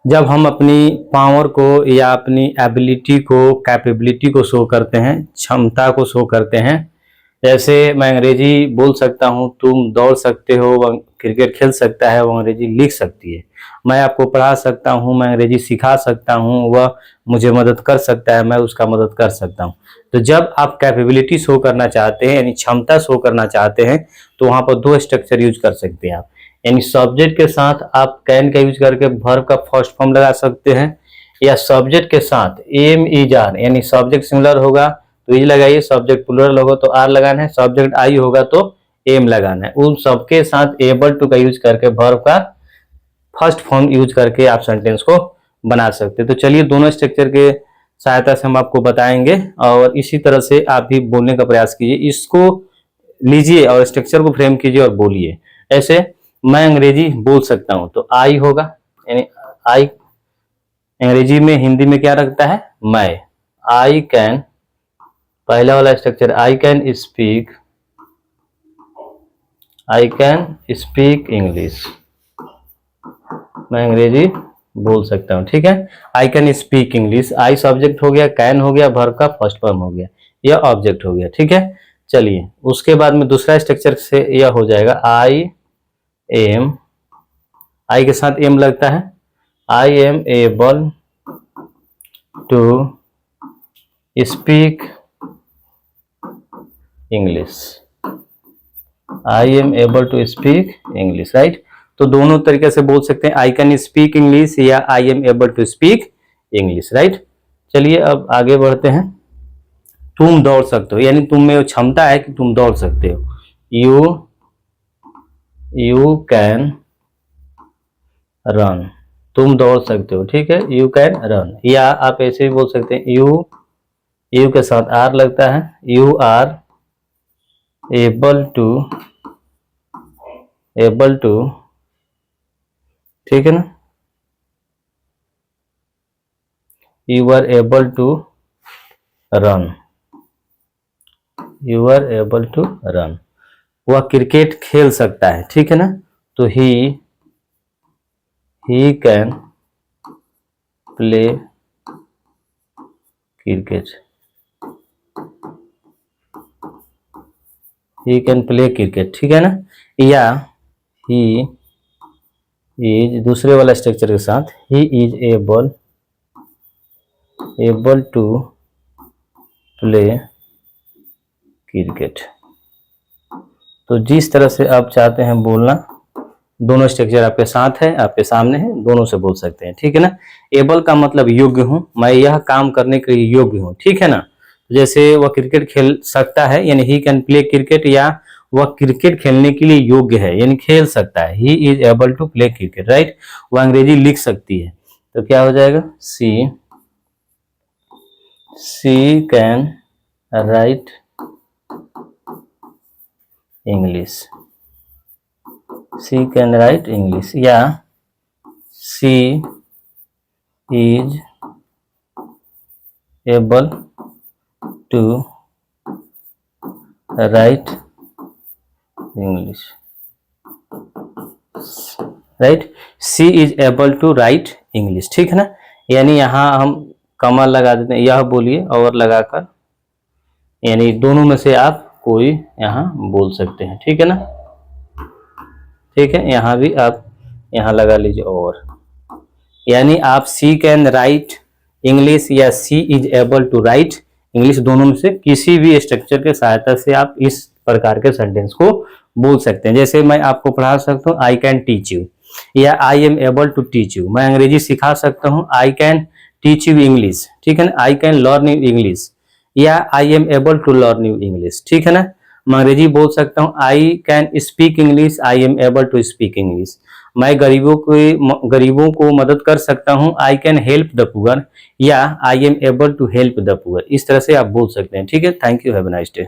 जब हम अपनी पावर को या अपनी एबिलिटी को, कैपेबिलिटी को शो करते हैं, क्षमता को शो करते हैं। जैसे मैं अंग्रेजी बोल सकता हूँ, तुम दौड़ सकते हो, वह क्रिकेट खेल सकता है, वो अंग्रेजी लिख सकती है। मैं आपको पढ़ा सकता हूँ, मैं अंग्रेजी सिखा सकता हूँ, वह मुझे मदद कर सकता है, मैं उसका मदद कर सकता हूँ। तो जब आप कैपेबिलिटी शो करना चाहते हैं, यानी क्षमता शो करना चाहते हैं, तो वहाँ पर दो स्ट्रक्चर यूज कर सकते हैं आप। यानी सब्जेक्ट के साथ आप कैन का यूज करके वर्ब का फर्स्ट फॉर्म लगा सकते हैं, या सब्जेक्ट के साथ एम इज आर, यानी सब्जेक्ट सिंगुलर होगा तो इज लगाइए, सब्जेक्ट प्लूरल होगा तो आर लगाना है, सब्जेक्ट आई होगा तो एम लगाना है। उन सबके साथ एबल टू का यूज करके वर्ब का फर्स्ट फॉर्म यूज करके आप सेंटेंस को बना सकते हैं। तो चलिए दोनों स्ट्रक्चर के सहायता से हम आपको बताएंगे, और इसी तरह से आप भी बोलने का प्रयास कीजिए। इसको लीजिए और स्ट्रक्चर को फ्रेम कीजिए और बोलिए। ऐसे मैं अंग्रेजी बोल सकता हूं तो आई होगा, यानी आई अंग्रेजी में, हिंदी में क्या रखता है, मैं। आई कैन, पहला वाला structure, I can speak, I can speak English, मैं अंग्रेजी बोल सकता हूं। ठीक है, आई can speak English, I subject हो गया, कैन हो गया, वर्ब का फर्स्ट फॉर्म हो गया, यह ऑब्जेक्ट हो गया। ठीक है, चलिए उसके बाद में दूसरा स्ट्रक्चर से यह हो जाएगा, आई एम, आई के साथ एम लगता है, I am able to speak English, I am able to speak English, right. तो दोनों तरीके से बोल सकते हैं, आई कैन स्पीक इंग्लिश या I am able to speak English, right. चलिए अब आगे बढ़ते हैं। तुम दौड़ सकते हो, यानी तुम में क्षमता है कि तुम दौड़ सकते हो। यू कैन रन, तुम दौड़ सकते हो। ठीक है, यू कैन रन, या आप ऐसे भी बोल सकते हैं, यू के साथ आर लगता है, यू आर एबल टू, ठीक है ना, you are able to run, you are able to run, वह क्रिकेट खेल सकता है। ठीक है ना, तो he can play cricket, he can play cricket, ठीक है ना। या ही इज, दूसरे वाला स्ट्रक्चर के साथ, he is able to play cricket. तो जिस तरह से आप चाहते हैं बोलना, दोनों स्ट्रक्चर आपके साथ है, आपके सामने है, दोनों से बोल सकते हैं। ठीक है ना, एबल का मतलब योग्य हूं, मैं यह काम करने के लिए योग्य हूं। ठीक है ना, जैसे वह क्रिकेट खेल सकता है, यानी ही कैन प्ले क्रिकेट, या वह क्रिकेट खेलने के लिए योग्य है, यानी खेल सकता है, he is able to play cricket, right. वह अंग्रेजी लिख सकती है, तो क्या हो जाएगा, she can write English, she can write English, या she is able to write English, right, she is able to write English. ठीक है ना, यानी यहाँ हम कमा लगा देते हैं, यह बोलिए और लगाकर, यानी दोनों में से आप कोई यहाँ बोल सकते हैं। ठीक है ना, ठीक है, यहाँ भी आप यहाँ लगा लीजिए, और यानी आप सी कैन राइट इंग्लिश या she is able to write English, दोनों में से किसी भी स्ट्रक्चर के सहायता से आप इस प्रकार के सेंटेंस को बोल सकते हैं। जैसे मैं आपको पढ़ा सकता हूँ, आई कैन टीच यू, या I am able to teach you, मैं अंग्रेजी सिखा सकता हूँ, I can teach you English. ठीक है ना, I can learn you English, या I am able to learn you English. ठीक है ना, मैं अंग्रेजी बोल सकता हूँ, I can speak English, I am able to speak English, मैं गरीबों को मदद कर सकता हूँ, I can help the poor, या I am able to help the poor. इस तरह से आप बोल सकते हैं। ठीक है, thank you, have a nice day.